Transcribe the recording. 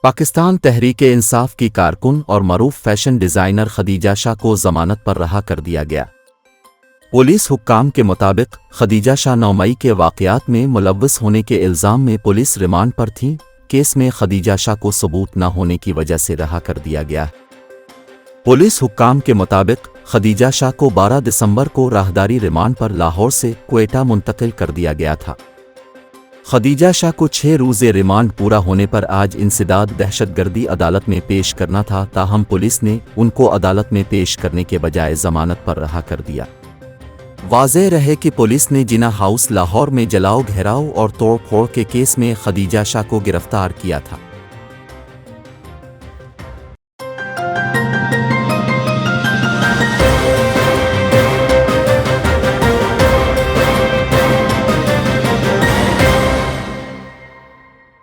पाकिस्तान तहरीक-ए-इंसाफ की कारकुन और मरूफ फैशन डिज़ाइनर खदीजा शाह को ज़मानत पर रहा कर दिया गया। पुलिस हुक्काम के मुताबिक खदीजा शाह 9 मई के वाक़यात में मुलव्वस होने के इल्ज़ाम में पुलिस रिमांड पर थीं। केस में खदीजा शाह को सबूत न होने की वजह से रहा कर दिया गया। पुलिस हुक्काम के मुताबिक खदीजा शाह को 12 दिसंबर को राहदारी रिमांड पर लाहौर से क्वेटा मुंतकिल कर दिया गया था। खदीजा शाह को 6 रोज़े रिमांड पूरा होने पर आज इंसदाद दहशतगर्दी अदालत में पेश करना था, ताहम पुलिस ने उनको अदालत में पेश करने के बजाय ज़मानत पर रहा कर दिया। वाज़ेह रहे कि पुलिस ने जिना हाउस लाहौर में जलाओ, घेराव और तोड़ फोड़ के केस में खदीजा शाह को गिरफ्तार किया था।